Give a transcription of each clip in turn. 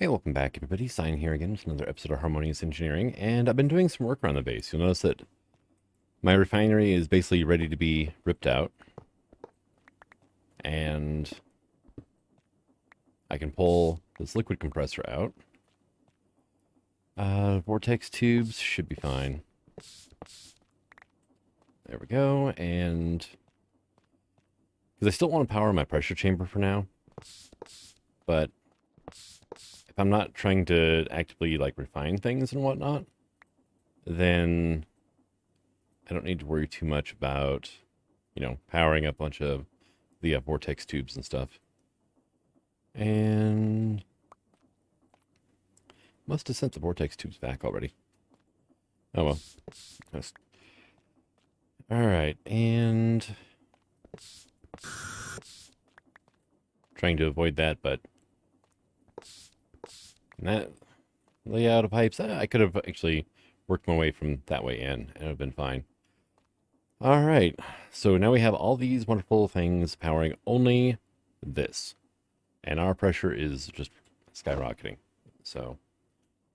Hey, welcome back everybody. Sign here again with another episode of Harmonious Engineering, and I've been doing some work around the base. You'll notice that my refinery is basically ready to be ripped out, and I can pull this liquid compressor out. Vortex tubes should be fine. There we go, and because I still want to power my pressure chamber for now, but if I'm not trying to actively like refine things and whatnot, then I don't need to worry too much about, powering up a bunch of the vortex tubes and stuff. And must have sent the vortex tubes back already. Oh well. All right, and trying to avoid that, but that layout of pipes, I could have actually worked my way from that way in, and it would have been fine. All right, so now we have all these wonderful things powering only this, and our pressure is just skyrocketing. So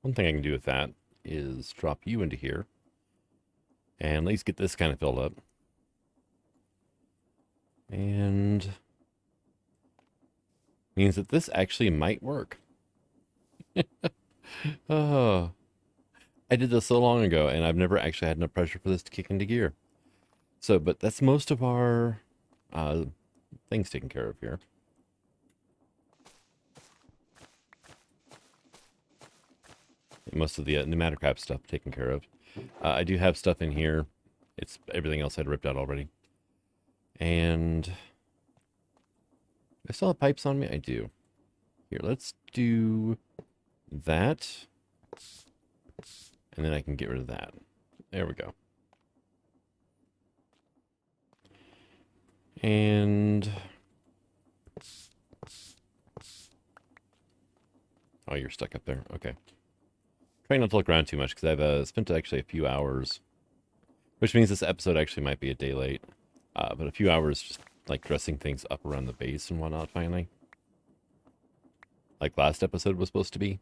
one thing I can do with that is drop you into here, and at least get this kind of filled up. And means that this actually might work. Oh, I did this so long ago, and I've never actually had enough pressure for this to kick into gear. So, but that's most of our things taken care of here. And most of the pneumatic wrap stuff taken care of. I do have stuff in here. It's everything else I'd ripped out already. And I still have pipes on me? I do. Here, let's do that. And then I can get rid of that. There we go. And oh, you're stuck up there. Okay. Trying not to look around too much because I've spent actually a few hours, which means this episode actually might be a day late. But a few hours just like dressing things up around the base and whatnot finally. Like last episode was supposed to be.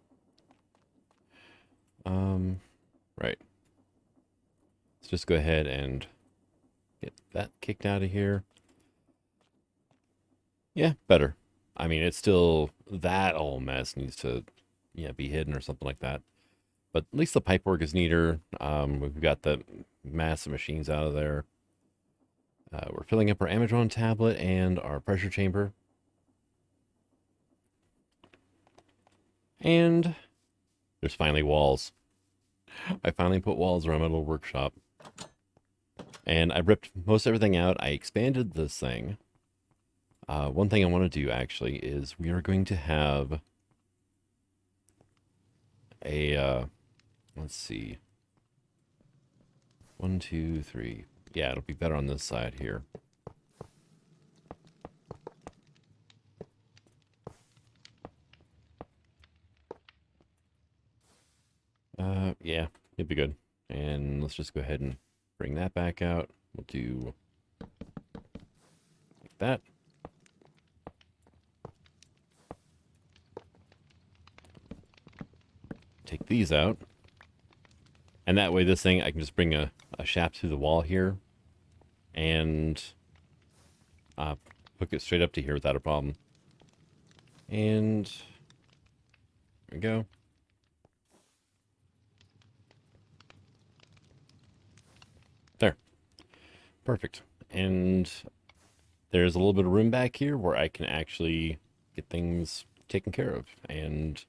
Right. Let's just go ahead and get that kicked out of here. Yeah, better. I mean, it's still, that whole mess needs to, be hidden or something like that. But at least the pipe work is neater. We've got the massive machines out of there. We're filling up our Amazon tablet and our pressure chamber. And there's finally walls. I finally put walls around my little workshop. And I ripped most everything out. I expanded this thing. One thing I want to do actually is we are going to have a, let's see. 1, 2, 3. Yeah, it'll be better on this side here. Yeah, it'll be good. And let's just go ahead and bring that back out. We'll do like that. Take these out. And that way this thing, I can just bring a shaft through the wall here and hook it straight up to here without a problem. And there we go. There. Perfect. And there's a little bit of room back here where I can actually get things taken care of and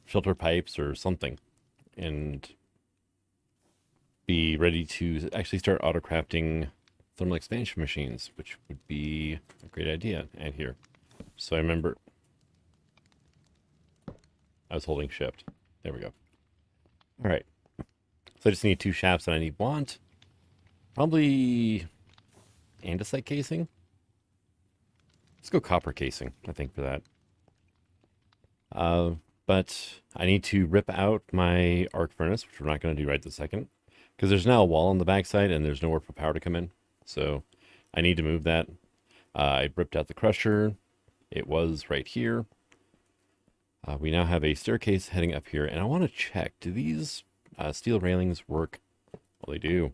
filter pipes or something and be ready to actually start auto-crafting thermal expansion machines, which would be a great idea. And here. So I remember I was holding shift. There we go. All right. So I just need 2 shafts and I need want. Probably andesite casing. Let's go copper casing, I think, for that. But I need to rip out my arc furnace, which we're not going to do right this second, because there's now a wall on the backside and there's nowhere for power to come in. So I need to move that. I ripped out the crusher. It was right here. We now have a staircase heading up here, and I want to check, do these steel railings work? Well, they do.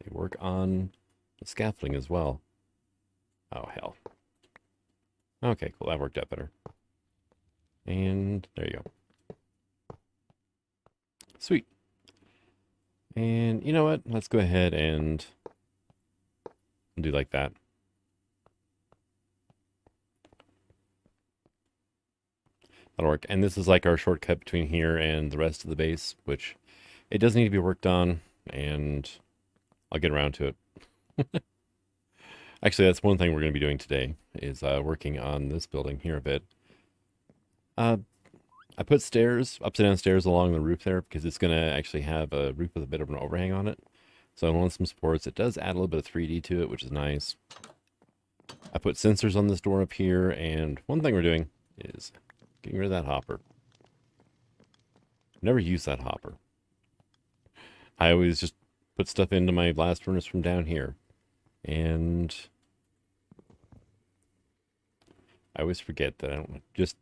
They work on the scaffolding as well. Oh, hell. Okay, cool, that worked out better. And there you go. Sweet. And you know what? Let's go ahead and do like that. That'll work. And this is like our shortcut between here and the rest of the base, which it does need to be worked on, and I'll get around to it. Actually, that's one thing we're going to be doing today, is working on this building here a bit. I put stairs, upside down stairs along the roof there, because it's going to actually have a roof with a bit of an overhang on it. So I want some supports. It does add a little bit of 3D to it, which is nice. I put sensors on this door up here, and one thing we're doing is getting rid of that hopper. Never use that hopper. I always just put stuff into my blast furnace from down here. And I always forget that I don't just...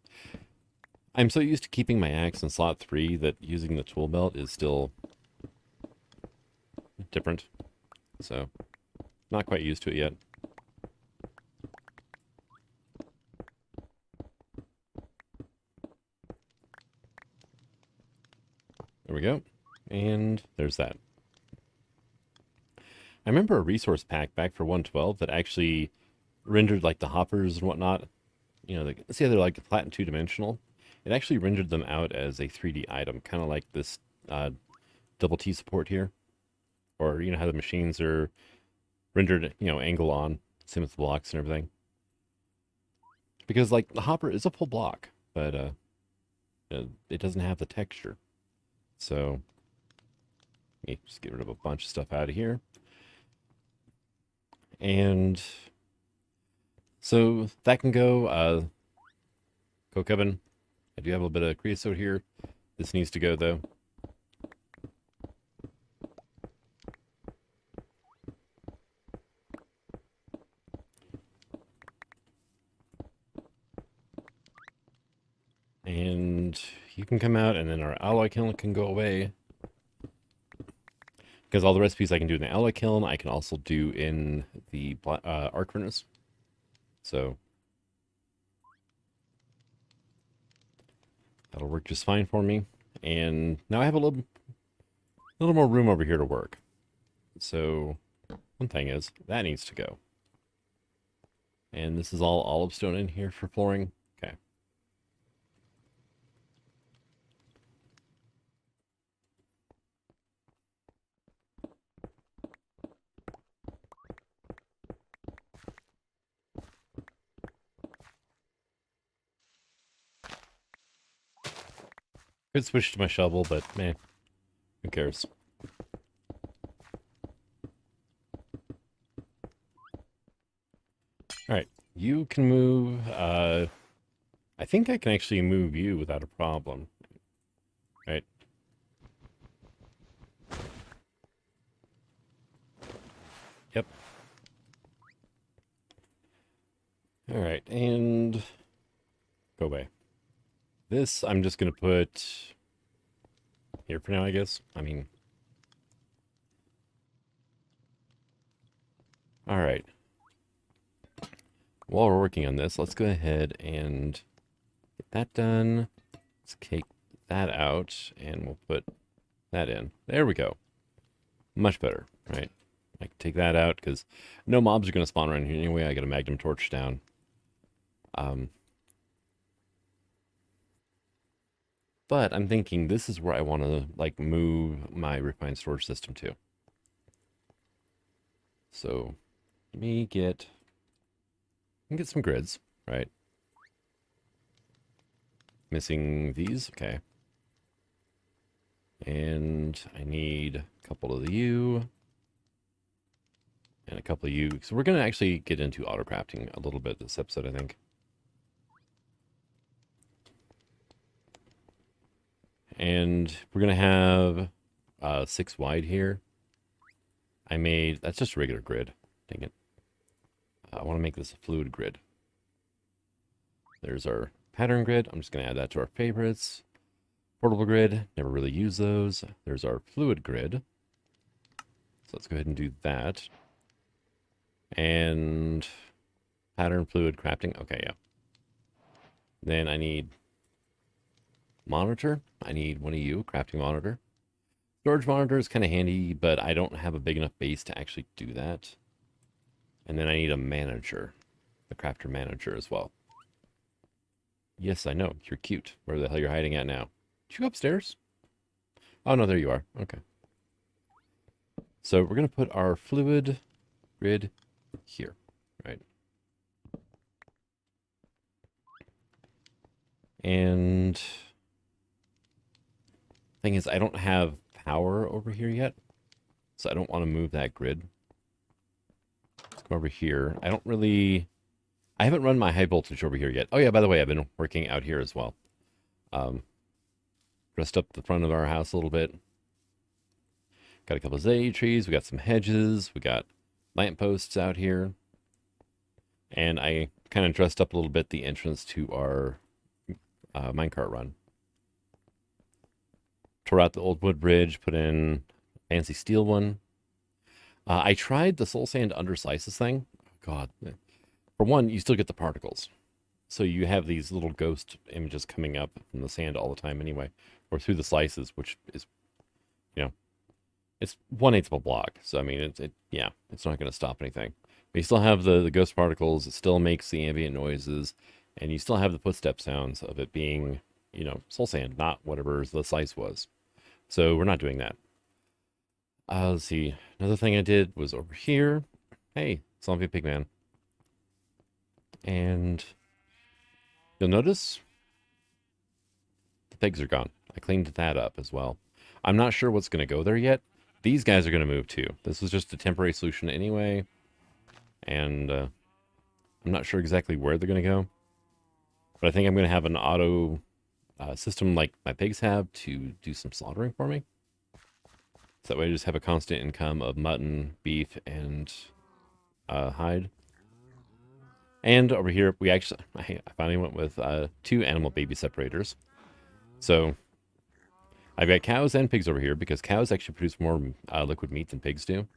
I'm so used to keeping my axe in slot 3 that using the tool belt is still different. So, not quite used to it yet. There we go. And there's that. I remember a resource pack back for 112 that actually rendered like the hoppers and whatnot. You know, see how they're like flat and two-dimensional? It actually rendered them out as a 3D item, kind of like this double T support here. Or, you know, how the machines are rendered, you know, angle on, same with the blocks and everything. Because, like, the hopper is a full block, but it doesn't have the texture. So, let me just get rid of a bunch of stuff out of here. And so that can go. Coke oven. I do have a little bit of creosote here. This needs to go, though. And you can come out, and then our alloy kiln can go away. Because all the recipes I can do in the alloy kiln, I can also do in the arc furnace. So that'll work just fine for me. And now I have a little more room over here to work. So one thing is, that needs to go. And this is all olive stone in here for flooring. Okay. Could switch to my shovel, but meh, who cares? Alright, you can move, I think I can actually move you without a problem. Right. Yep. Alright, and go away. This, I'm just going to put here for now, I guess. I mean... Alright. While we're working on this, let's go ahead and get that done. Let's take that out, and we'll put that in. There we go. Much better, right? I can take that out, because no mobs are going to spawn around here anyway. I got a magnum torch down. But I'm thinking this is where I want to, like, move my refined storage system to. So, let me get some grids, right? Missing these, okay. And I need a couple of you. And a couple of you. So we're going to actually get into auto-crafting a little bit this episode, I think. And we're going to have 6 wide here. That's just a regular grid. Dang it. I want to make this a fluid grid. There's our pattern grid. I'm just going to add that to our favorites. Portable grid, never really use those. There's our fluid grid. So let's go ahead and do that. And pattern fluid crafting. Okay, yeah. Then I need monitor. I need one of you, crafting monitor. Storage monitor is kind of handy, but I don't have a big enough base to actually do that. And then I need a manager, the crafter manager as well. Yes, I know. You're cute. Where the hell you're hiding at now? Did you go upstairs? Oh, no, there you are. Okay. So we're going to put our fluid grid here, right? And thing is, I don't have power over here yet, so I don't want to move that grid. Let's go over here. I haven't run my high voltage over here yet. Oh yeah, by the way, I've been working out here as well. Dressed up the front of our house a little bit. Got a couple of azalea trees. We got some hedges. We got lampposts out here. And I kind of dressed up a little bit the entrance to our minecart run. Tore out the old wood bridge, put in a fancy steel one. I tried the soul sand under slices thing. Oh, God. For one, you still get the particles. So you have these little ghost images coming up from the sand all the time anyway. Or through the slices, which is, you know, it's 1/8 of a block. So, I mean, it's not going to stop anything. But you still have the ghost particles. It still makes the ambient noises. And you still have the footstep sounds of it being, you know, soul sand, not whatever the slice was. So we're not doing that. Let's see. Another thing I did was over here. Hey, zombie pigman. And you'll notice the pigs are gone. I cleaned that up as well. I'm not sure what's going to go there yet. These guys are going to move too. This was just a temporary solution anyway. And I'm not sure exactly where they're going to go. But I think I'm going to have an auto system like my pigs have to do some slaughtering for me. So that way I just have a constant income of mutton, beef, and hide. And over here, I finally went with 2 animal baby separators. So I've got cows and pigs over here because cows actually produce more liquid meat than pigs do.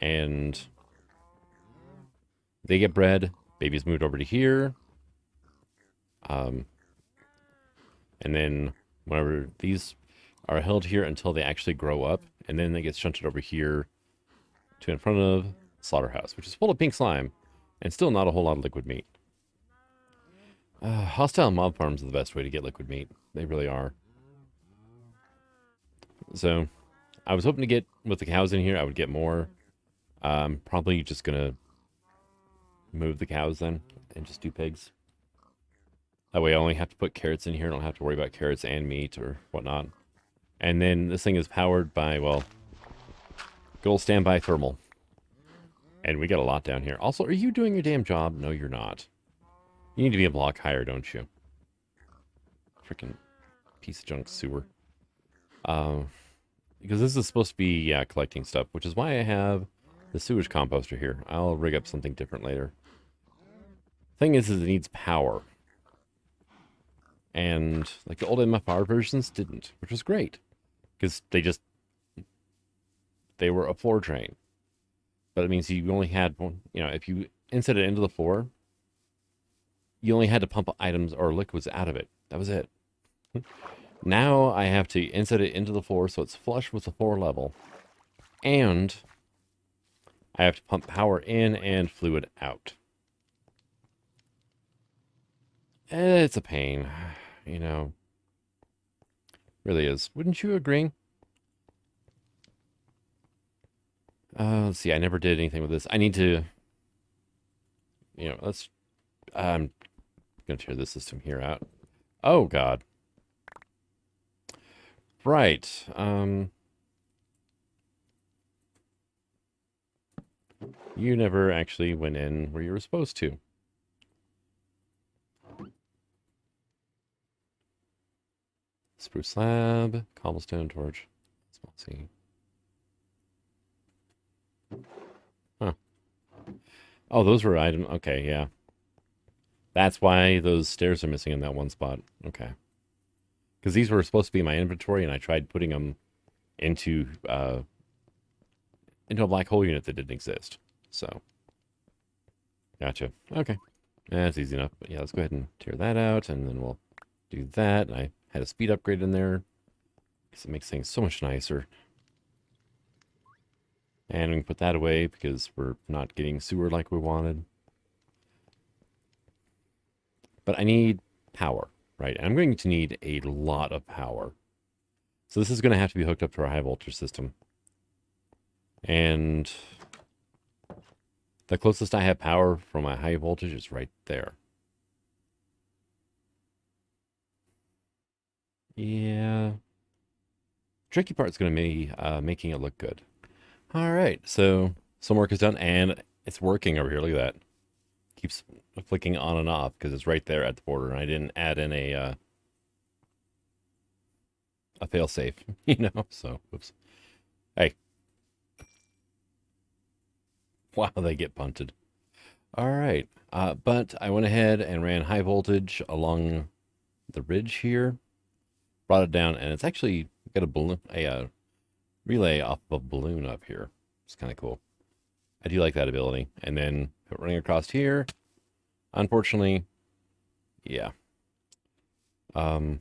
And they get bred. Babies moved over to here. And then whenever these are held here until they actually grow up, and then they get shunted over here to in front of slaughterhouse, which is full of pink slime and still not a whole lot of liquid meat. Hostile mob farms are the best way to get liquid meat. They really are. So I was hoping to get, with the cows in here, I would get more. Probably just gonna move the cows then and just do pigs. That way I only have to put carrots in here. I don't have to worry about carrots and meat or whatnot. And then this thing is powered by, well, good old standby thermal. And we got a lot down here. Also, are you doing your damn job? No, you're not. You need to be a block higher, don't you? Freaking piece of junk sewer. Because this is supposed to be, yeah, collecting stuff, which is why I have the sewage composter here. I'll rig up something different later. Thing is it needs power. And like the old MFR versions didn't, which was great. Because they were a floor drain. But it means you only had one, you know, if you inset it into the floor, you only had to pump items or liquids out of it. That was it. Now I have to inset it into the floor so it's flush with the floor level. And I have to pump power in and fluid out. It's a pain, you know. Really is. Wouldn't you agree? Let's see, I never did anything with this. I need to, you know, I'm going to tear this system here out. Oh, God. Right. You never actually went in where you were supposed to. Spruce slab, cobblestone torch. Let's see. Huh. Oh, those were items. Okay, yeah. That's why those stairs are missing in that one spot. Okay. Because these were supposed to be in my inventory, and I tried putting them into a black hole unit that didn't exist. So, gotcha. Okay. That's easy enough. But yeah, let's go ahead and tear that out, and then we'll do that. And I had a speed upgrade in there, because it makes things so much nicer. And we can put that away, because we're not getting sewer like we wanted. But I need power, right? I'm going to need a lot of power. So this is going to have to be hooked up to our high voltage system. And the closest I have power from my high voltage is right there. Yeah. Tricky part's going to be making it look good. All right, so some work is done, and it's working over here. Look at that. Keeps flicking on and off because it's right there at the border, and I didn't add in a fail-safe, you know, so, oops. Hey. Wow, they get punted. All right, but I went ahead and ran high voltage along the ridge here, brought it down, and it's actually got a balloon, a relay off of a balloon up here. It's kind of cool. I do like that ability. And then running across here, unfortunately, yeah. Yeah,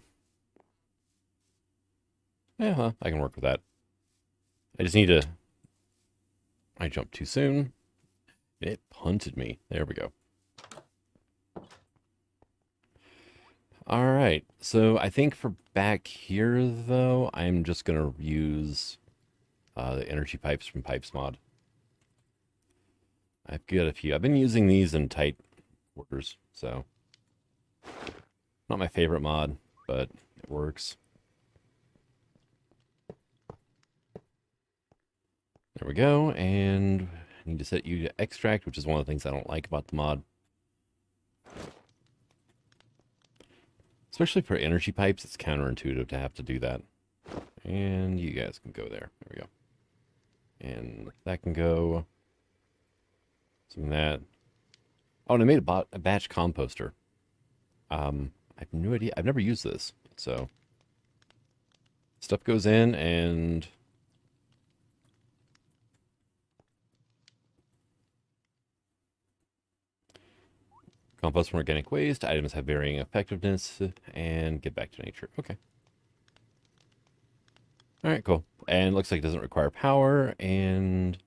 huh, I can work with that. I just need to... I jumped too soon. It punted me. There we go. All right. So I think for back here, though, I'm just going to use the energy pipes from Pipes Mod. I've got a few. I've been using these in tight quarters, so not my favorite mod, but it works. There we go, and I need to set you to extract, which is one of the things I don't like about the mod. Especially for energy pipes, it's counterintuitive to have to do that. And you guys can go there. There we go. And that can go. Something that. Oh, and I made a batch composter. I have no idea. I've never used this. So stuff goes in and compost from organic waste. Items have varying effectiveness and get back to nature. Okay. All right, cool. And it looks like it doesn't require power, and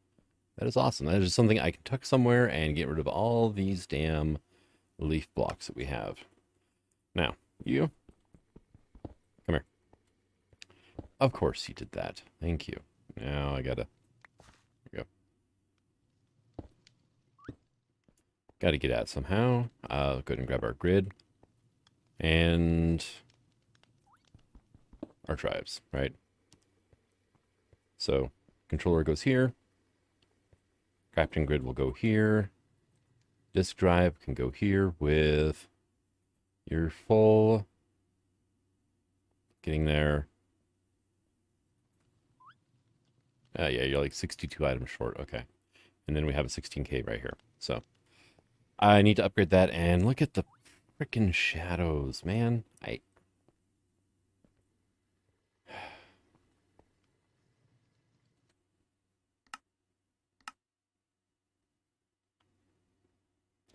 that is awesome. That is just something I can tuck somewhere and get rid of all these damn leaf blocks that we have. Now, you. Come here. Of course you did that. Thank you. Now I gotta... There we go. Gotta get out somehow. Go ahead and grab our grid. And... our drives, right? So, controller goes here. Crafting grid will go here. Disk drive can go here with your full. Getting there. Yeah, you're like 62 items short. Okay. And then we have a 16K right here. So I need to upgrade that. And look at the freaking shadows, man.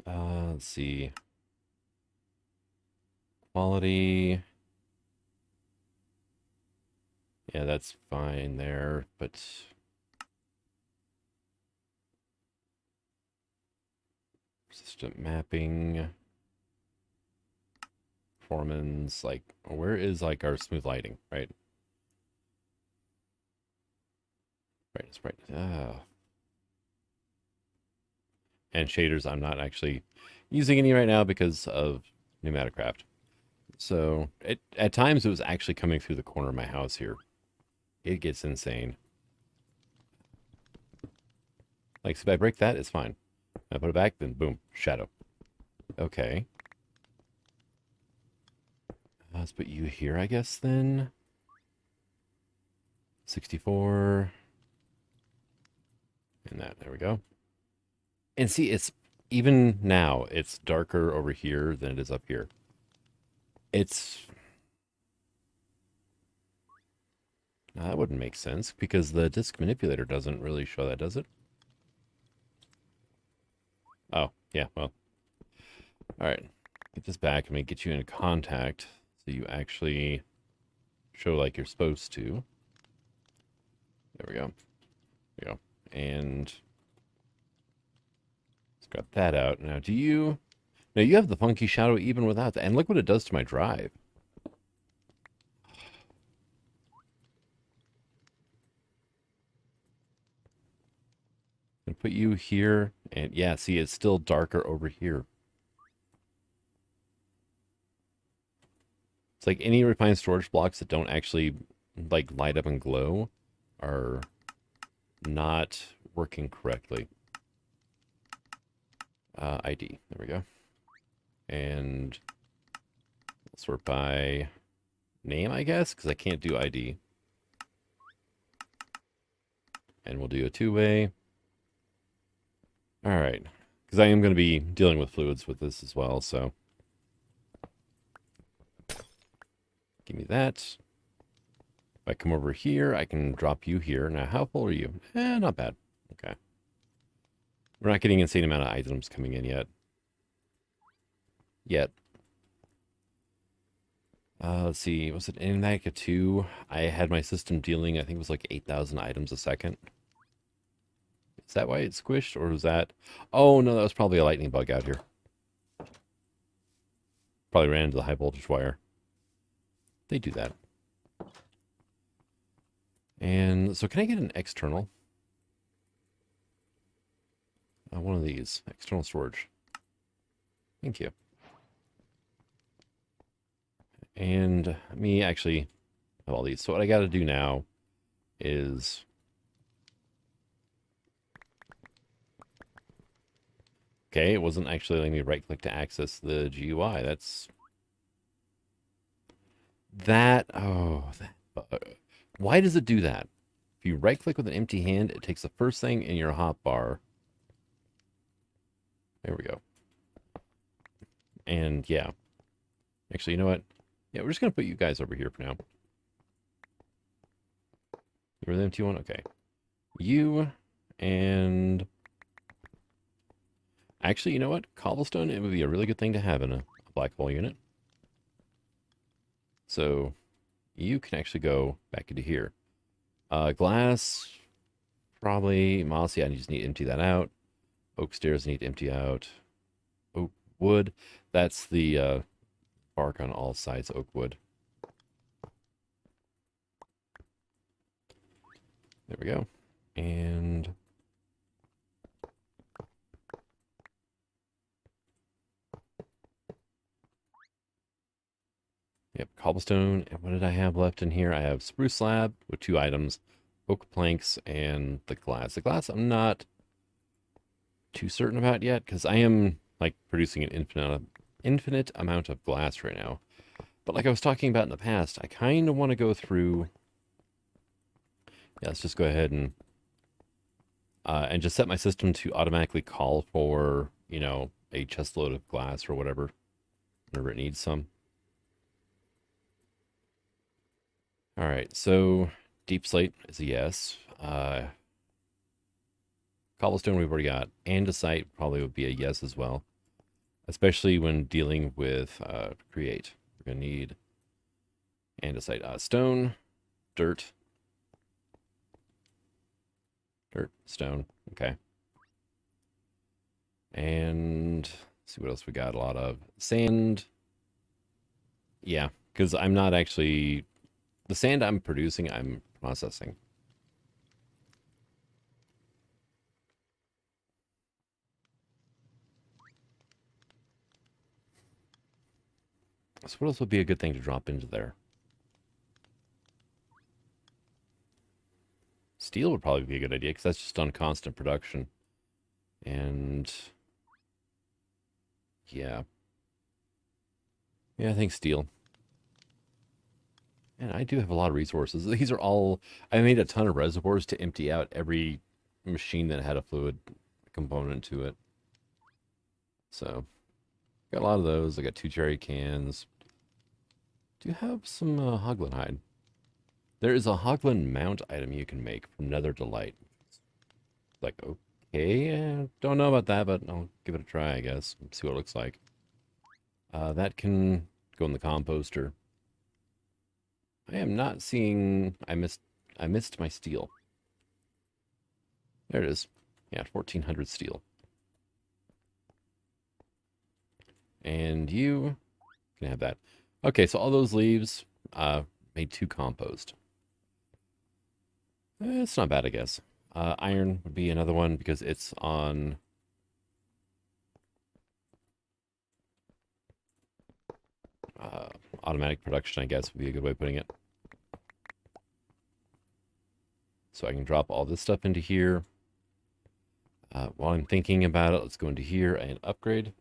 Let's see. Quality. Yeah, that's fine there, but persistent mapping, performance, like where is like our smooth lighting, right? Brightness. And shaders, I'm not actually using any right now because of Pneumaticraft. So at times it was actually coming through the corner of my house here. It gets insane. Like, so if I break that, it's fine. I put it back, then boom, shadow. Okay. Let's put you here, I guess, then. 64. And that, there we go. And see, it's even now, it's darker over here than it is up here. It's... Now, that wouldn't make sense, because the disk manipulator doesn't really show that, does it? Oh, yeah, well. Alright, get this back. I'm going to get you into contact, so you actually show like you're supposed to. There we go. There we go. And... let's got that out. Now, do you... Now, you have the funky shadow even without that. And look what it does to my drive. And put you here, and yeah, see, it's still darker over here. It's like any refined storage blocks that don't actually like light up and glow are not working correctly. ID, there we go. And we'll sort by name, I guess, because I can't do ID. And we'll do a two-way. All right, because I am going to be dealing with fluids with this as well, so give me that. If I come over here, I can drop you here. Now, how full are you? Not bad. Okay. We're not getting an insane amount of items coming in yet. Let's see, was it in Magnica 2? I had my system dealing, I think it was like 8,000 items a second. Is that why it squished, or was that... Oh, no, that was probably a lightning bug out here. Probably ran into the high voltage wire. They do that. And so can I get an external? One of these. External storage. Thank you. And me actually have all these. So what I got to do now is... Okay, it wasn't actually letting me right-click to access the GUI. That's... That... Oh, that... Why does it do that? If you right-click with an empty hand, it takes the first thing in your hotbar. There we go. And, yeah. Actually, you know what? Yeah, we're just going to put you guys over here for now. You were the empty one? Okay. You and... Actually, you know what? Cobblestone, it would be a really good thing to have in a black hole unit. So, you can actually go back into here. Glass, probably. Moss, yeah, I just need to empty that out. Oak stairs need to empty out. Oak wood, that's the bark on all sides, oak wood. There we go. And... Yep, cobblestone. And what did I have left in here? I have spruce slab with 2 items, oak planks, and the glass. The glass I'm not too certain about yet, because I am like producing an infinite amount of glass right now. But like I was talking about in the past, I kind of want to go through... Yeah, let's just go ahead and just set my system to automatically call for, you know, a chest load of glass or whatever, whenever it needs some. All right, so deep slate is a yes. Cobblestone we've already got. Andesite probably would be a yes as well, especially when dealing with create. We're going to need andesite. Stone, dirt, stone, okay. And let's see what else we got. A lot of sand. Yeah, because I'm not actually... The sand I'm producing, I'm processing. So what else would be a good thing to drop into there? Steel would probably be a good idea, because that's just on constant production. And... yeah. Yeah, I think steel. And I do have a lot of resources. These are all... I made a ton of reservoirs to empty out every machine that had a fluid component to it. So, got a lot of those. I got 2 cherry cans. Do you have some hoglin hide? There is a hoglin mount item you can make from Nether Delight. Like, okay, don't know about that, but I'll give it a try, I guess. See what it looks like. That can go in the composter. I am not seeing... I missed my steel. There it is. Yeah, 1400 steel. And you can have that. Okay, so all those leaves made 2 compost. It's not bad, I guess. Iron would be another one because it's on... automatic production, I guess, would be a good way of putting it. So I can drop all this stuff into here. While I'm thinking about it, let's go into here and upgrade.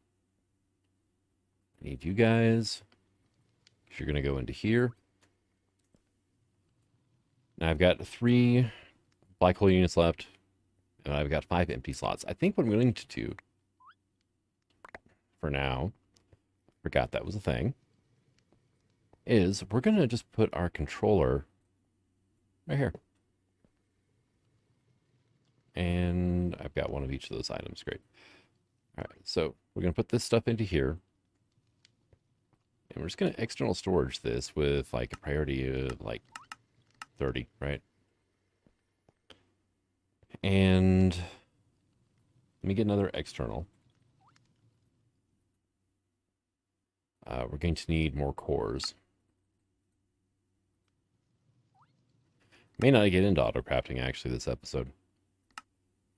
I need you guys. You're going to go into here. Now I've got 3 black hole units left, and I've got 5 empty slots. I think what I'm going to do for now, forgot that was a thing, is we're going to just put our controller right here. And I've got one of each of those items. Great. All right, so we're going to put this stuff into here. And we're just going to external storage this with like a priority of like 30, right? And let me get another external. We're going to need more cores. May not get into auto crafting actually this episode.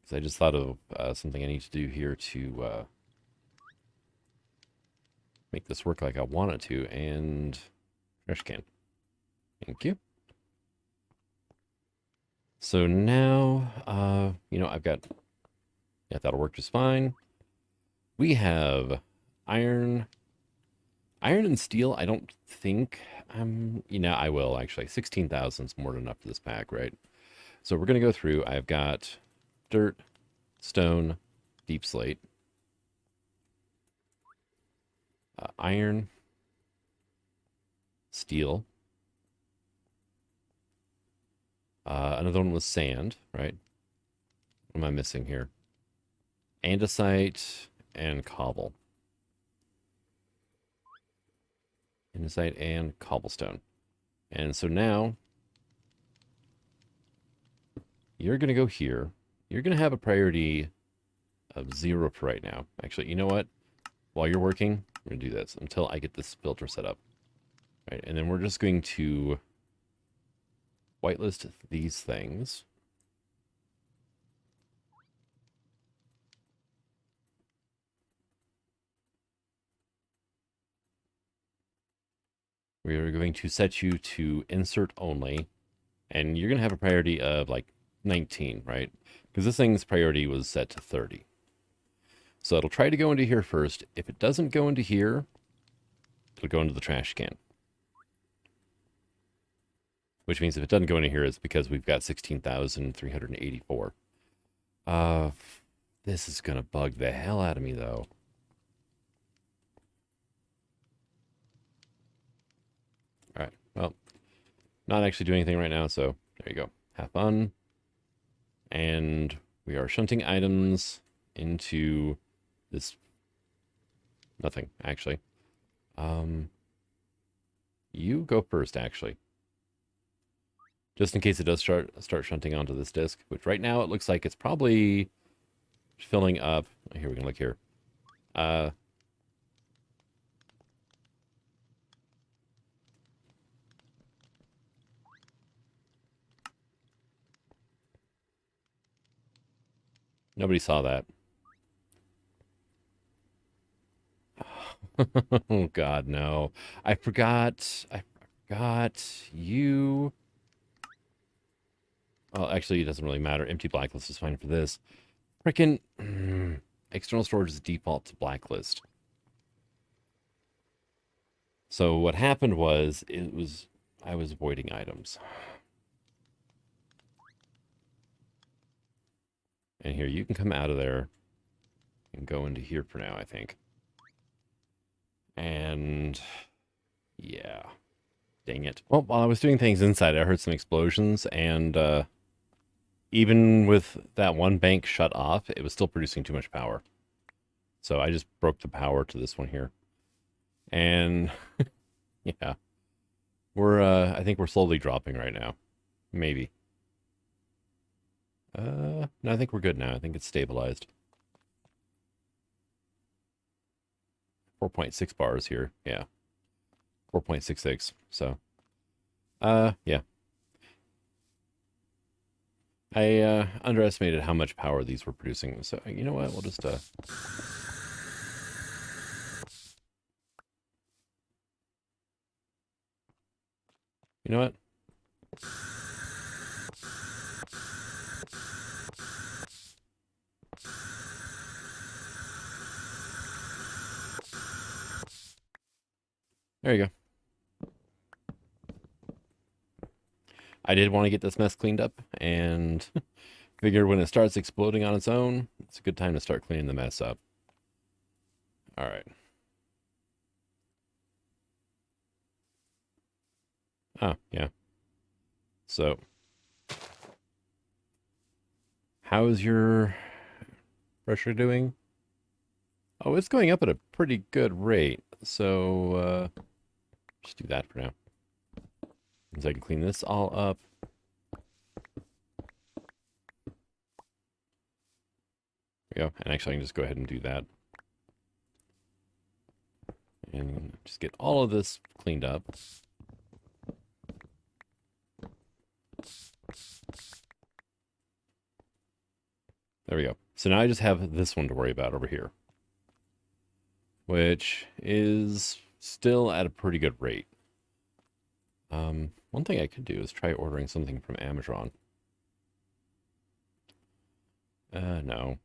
Because I just thought of something I need to do here to make this work like I want it to. And trash can. Thank you. So now, you know, I've got, yeah, that'll work just fine. We have iron and steel. I don't think you know, I will actually. 16,000 is more than enough for this pack, right? So we're going to go through. I've got dirt, stone, deep slate, iron, steel. Another one was sand, right? What am I missing here? Andesite and cobble. Andesite and cobblestone. And so now, you're going to go here. You're going to have a priority of 0 for right now. Actually, you know what? While you're working, we're going to do this until I get this filter set up. Right, and then we're just going to whitelist these things. We are going to set you to insert only, and you're going to have a priority of like 19, right? Because this thing's priority was set to 30. So it'll try to go into here first. If it doesn't go into here, it'll go into the trash can. Which means if it doesn't go into here, it's because we've got 16,384. This is going to bug the hell out of me, though. All right, well, not actually doing anything right now, so there you go. Have fun. And we are shunting items into this... Nothing, actually. You go first, actually. Just in case it does start shunting onto this disk, which right now it looks like it's probably filling up. Here, we can look here. Nobody saw that. Oh, God, no. I forgot you... Well, actually, it doesn't really matter. Empty blacklist is fine for this. Frickin' external storage is default to blacklist. So what happened was, I was voiding items. And here, you can come out of there and go into here for now, I think. And yeah, dang it. Well, while I was doing things inside, I heard some explosions, and even with that one bank shut off, it was still producing too much power. So I just broke the power to this one here. And yeah, I think we're slowly dropping right now. Maybe. No, I think we're good now. I think it's stabilized. 4.6 bars here. Yeah. 4.66. So, yeah. I underestimated how much power these were producing. So, you know what? We'll just, you know what? There you go. I did want to get this mess cleaned up, and figured when it starts exploding on its own, it's a good time to start cleaning the mess up. All right. Oh, yeah. So, how is your pressure doing? Oh, it's going up at a pretty good rate. So, just do that for now. So I can clean this all up. There we go. And actually, I can just go ahead and do that. And just get all of this cleaned up. There we go. So now I just have this one to worry about over here, which is still at a pretty good rate. One thing I could do is try ordering something from Amazon. No.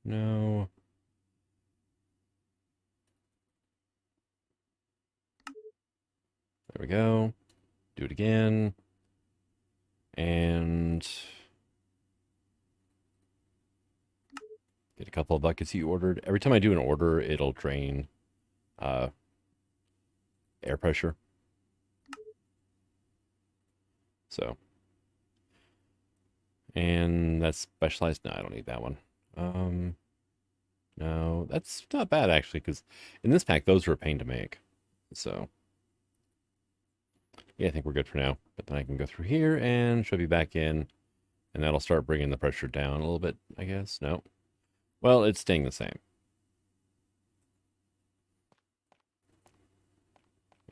No. There we go. Do it again. And get a couple of buckets you ordered. Every time I do an order, it'll drain air pressure. So. And that's specialized. No, I don't need that one. No, that's not bad actually, because in this pack, those were a pain to make. So, yeah, I think we're good for now. But then I can go through here and shove you back in, and that'll start bringing the pressure down a little bit, I guess. No. Well, it's staying the same.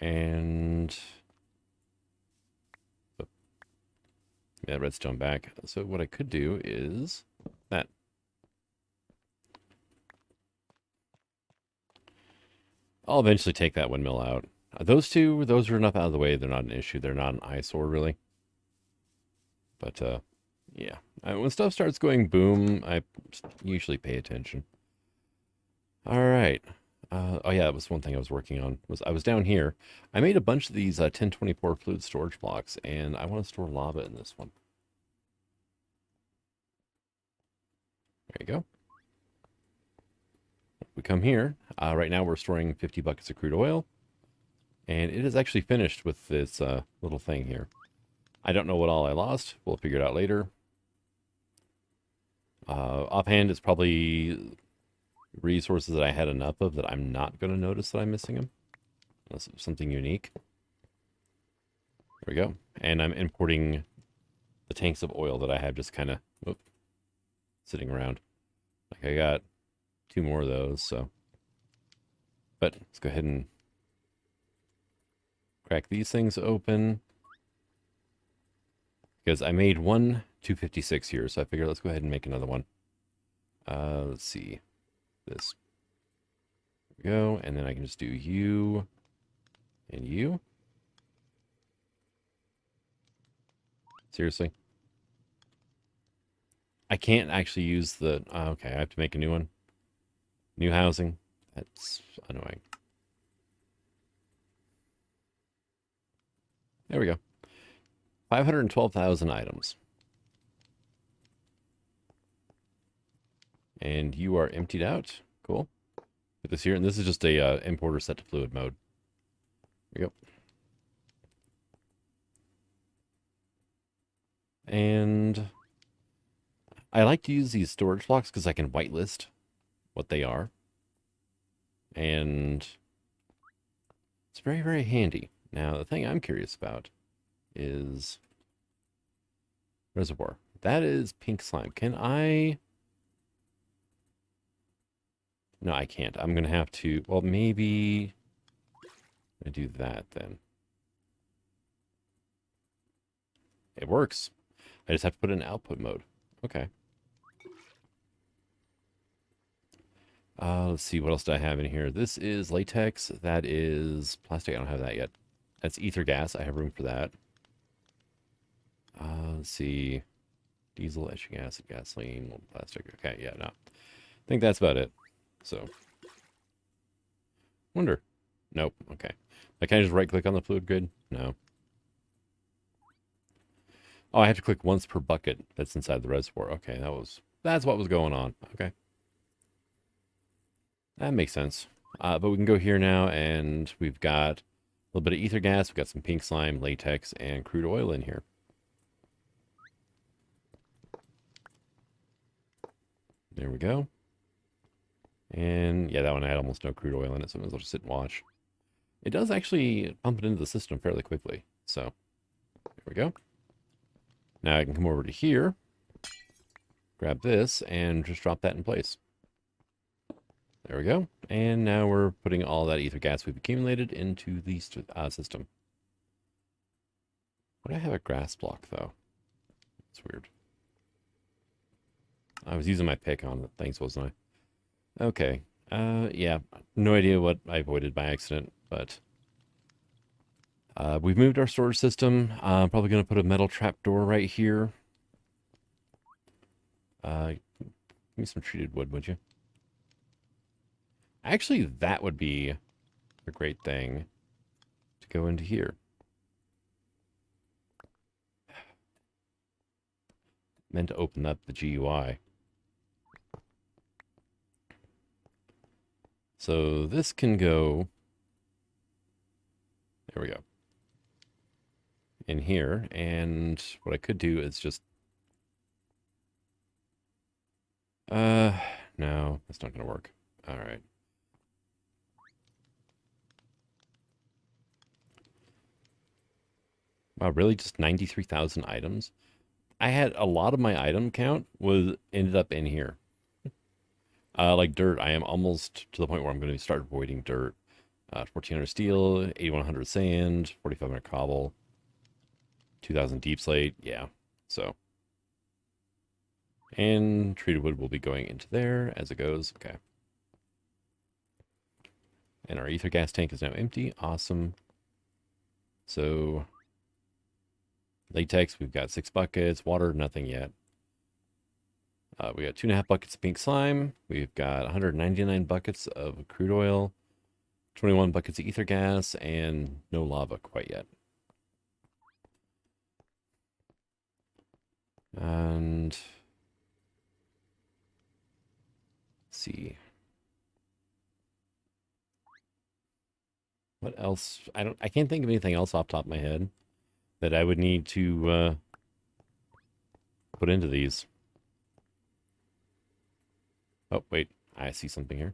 And yeah, redstone back. So what I could do is that. I'll eventually take that windmill out. Those are enough out of the way. They're not an issue. They're not an eyesore, really. But, yeah. When stuff starts going boom, I usually pay attention. All right. Oh, yeah, that was one thing I was working on. I was down here. I made a bunch of these 1024 fluid storage blocks, and I want to store lava in this one. There you go. We come here. Right now we're storing 50 buckets of crude oil. And it is actually finished with this little thing here. I don't know what all I lost. We'll figure it out later. Offhand, it's probably resources that I had enough of that I'm not going to notice that I'm missing them. Unless it's something unique. There we go. And I'm importing the tanks of oil that I have just kind of sitting around. Like I got 2 more of those, so. But let's go ahead and crack these things open. Because I made one 256 here, so I figured let's go ahead and make another one. Let's see. This. There we go. And then I can just do you and you. Seriously? I can't actually use the... okay, I have to make a new one. New housing. That's annoying. There we go. 512,000 items. And you are emptied out. Cool. Put this here, and this is just a importer set to fluid mode. There you go. And I like to use these storage blocks because I can whitelist what they are. And it's very, very handy. Now, the thing I'm curious about is reservoir. That is pink slime. Can I... No, I can't. I'm going to have to... Well, maybe I do that then. It works. I just have to put it in output mode. Okay. Let's see, what else do I have in here? This is latex. That is plastic. I don't have that yet. That's ether gas. I have room for that. Let's see. Diesel, etching acid, gasoline, mold plastic. Okay, yeah, no. I think that's about it. So. Wonder. Nope. Okay. Like, can I just right-click on the fluid grid? No. Oh, I have to click once per bucket that's inside the reservoir. Okay, that's what was going on. Okay. That makes sense. But we can go here now, and we've got a little bit of ether gas. We've got some pink slime, latex, and crude oil in here. There we go. And yeah, that one had almost no crude oil in it, so I might as well just sit and watch. It does actually pump it into the system fairly quickly. So, there we go. Now I can come over to here, grab this, and just drop that in place. There we go. And now we're putting all that ether gas we've accumulated into the system. Why do I have a grass block, though? It's weird. I was using my pick on the things, wasn't I? Okay. Yeah. No idea what I avoided by accident, but... we've moved our storage system. I'm probably going to put a metal trapdoor right here. Give me some treated wood, would you? Actually, that would be a great thing to go into here. Meant to open up the GUI. So this can go... There we go. In here, and what I could do is just... no, that's not going to work. All right. Wow, really? Just 93,000 items? I had a lot of my item count ended up in here. Like dirt, I am almost to the point where I'm going to start avoiding dirt. 1,400 steel, 8,100 sand, 4,500 cobble, 2,000 deep slate. Yeah, so. And treated wood will be going into there as it goes. Okay. And our ether gas tank is now empty. Awesome. So... latex, we've got 6 buckets. Water, nothing yet. We got 2.5 buckets of pink slime. We've got 199 buckets of crude oil, 21 buckets of ether gas, and no lava quite yet. And let's see. What else? I can't think of anything else off the top of my head that I would need to put into these. Oh, wait. I see something here.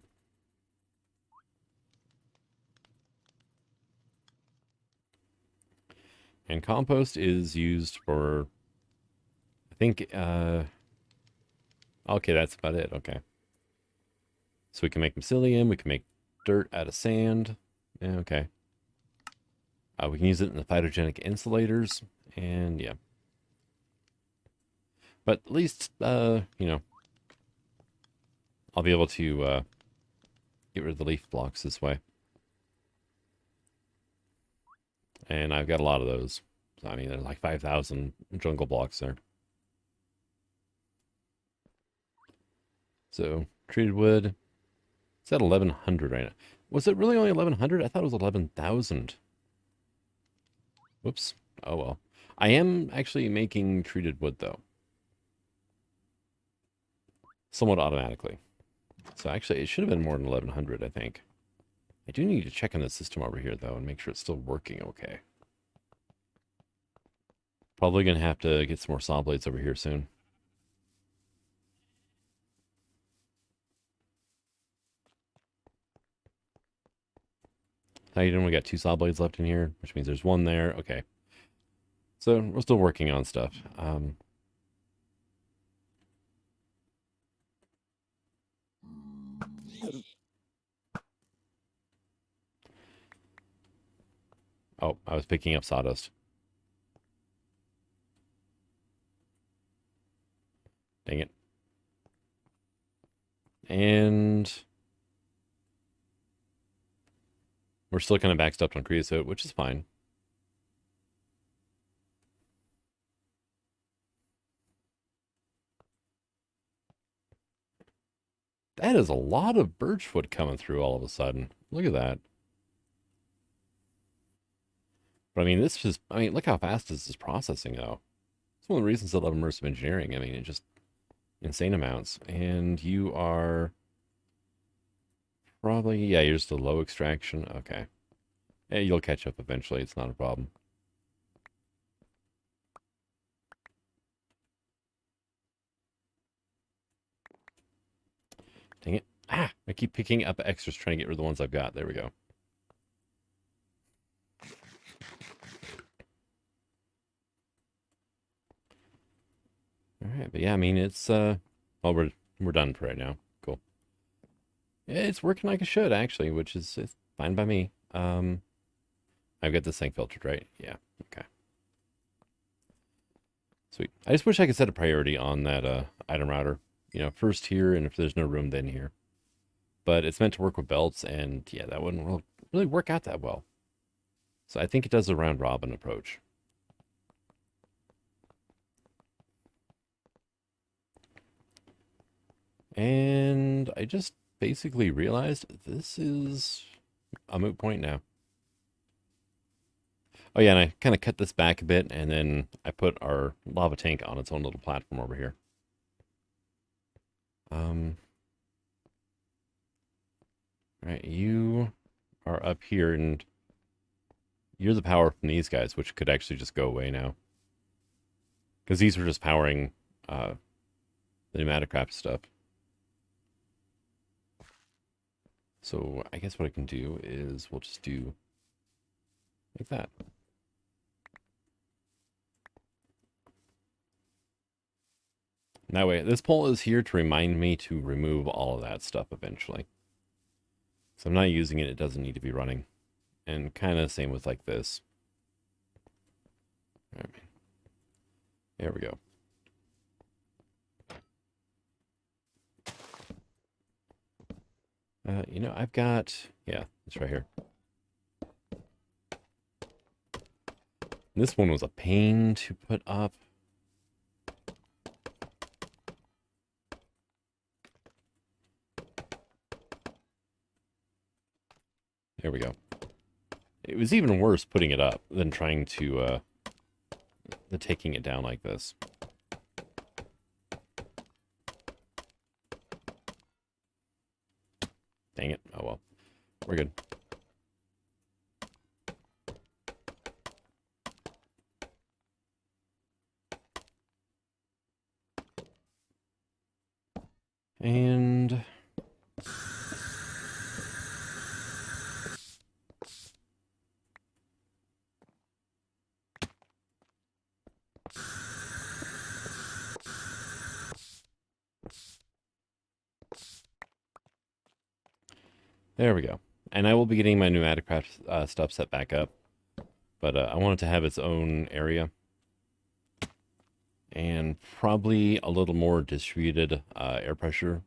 And compost is used for, I think, okay, that's about it. Okay. So we can make mycelium. We can make dirt out of sand. Yeah, okay. We can use it in the phytogenic insulators, and yeah. But at least, you know, I'll be able to get rid of the leaf blocks this way. And I've got a lot of those. So, I mean, there's like 5,000 jungle blocks there. So, treated wood. It's at 1,100 right now. Was it really only 1,100? I thought it was 11,000. Whoops. Oh, well. I am actually making treated wood, though. Somewhat automatically. So actually, it should have been more than 1100, I think. I do need to check on the system over here, though, and make sure it's still working okay. Probably going to have to get some more saw blades over here soon. How you doing? We got 2 saw blades left in here, which means there's 1 there. Okay. So we're still working on stuff. Oh, I was picking up sawdust. Dang it. And we're still kind of backstopped on creosote, which is fine. That is a lot of birchwood coming through all of a sudden. Look at that. But I mean, this just, I mean, look how fast this is processing, though. It's one of the reasons I love immersive engineering. I mean, it just insane amounts. And you are probably, yeah, you're just a low extraction. Okay. Yeah, you'll catch up eventually. It's not a problem. Dang it. Ah, I keep picking up extras trying to get rid of the ones I've got. There we go. All right, but yeah, I mean, it's, well, we're done for right now. Cool. Yeah, it's working like it should, actually, which is it's fine by me. I've got this thing filtered, right? Yeah, okay. Sweet. I just wish I could set a priority on that item router. You know, first here, and if there's no room, then here. But it's meant to work with belts, and yeah, that wouldn't really work out that well. So I think it does a round robin approach. And I just basically realized this is a moot point now. Oh yeah, and I kind of cut this back a bit, and then I put our lava tank on its own little platform over here. Right, you are up here, and you're the power from these guys, which could actually just go away now. Because these are just powering the pneumatic craft stuff. So I guess what I can do is we'll just do like that. And that way, this pole is here to remind me to remove all of that stuff eventually. So I'm not using it, it doesn't need to be running. And kind of same with like this. All right. There we go. You know, I've got, yeah, it's right here. This one was a pain to put up. There we go. It was even worse putting it up than trying to, taking it down like this. Dang it. Oh well. We're good. And there we go. And I will be getting my pneumatic craft stuff set back up. But I want it to have its own area. And probably a little more distributed air pressure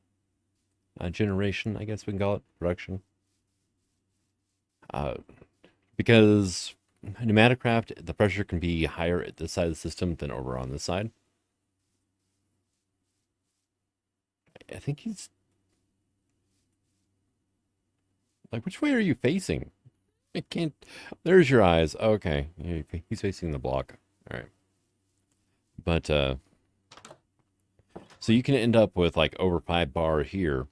generation, I guess we can call it, production. Because pneumatic craft, the pressure can be higher at this side of the system than over on this side. I think he's... Like, which way are you facing? I can't... There's your eyes. Okay. He's facing the block. All right. But, so you can end up with, like, over 5 bar here.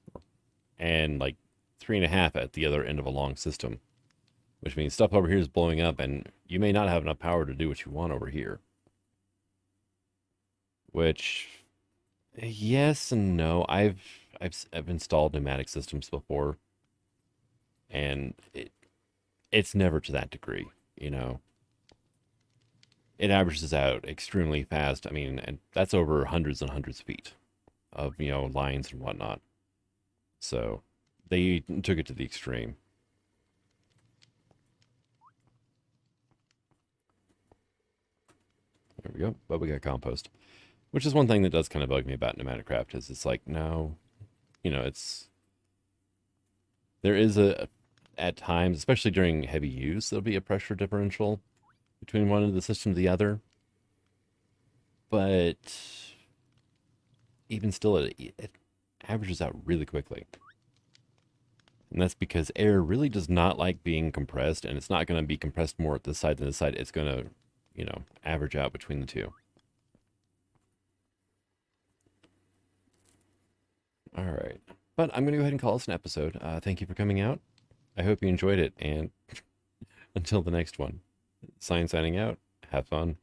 and like 3.5 at the other end of a long system, which means stuff over here is blowing up, and you may not have enough power to do what you want over here. Which, yes and no. I've installed pneumatic systems before, and it's never to that degree, you know. It averages out extremely fast. I mean, and that's over hundreds and hundreds of feet of, you know, lines and whatnot. So they took it to the extreme. There we go. But we got compost, which is one thing that does kind of bug me about pneumatic craft is it's like, no, you know, there is at times, especially during heavy use, there'll be a pressure differential between one of the system to the other. But even still, it averages out really quickly. And that's because air really does not like being compressed, and it's not going to be compressed more at this side than this side. It's going to, you know, average out between the two. All right. But I'm going to go ahead and call this an episode. Thank you for coming out. I hope you enjoyed it, and until the next one, signing out. Have fun.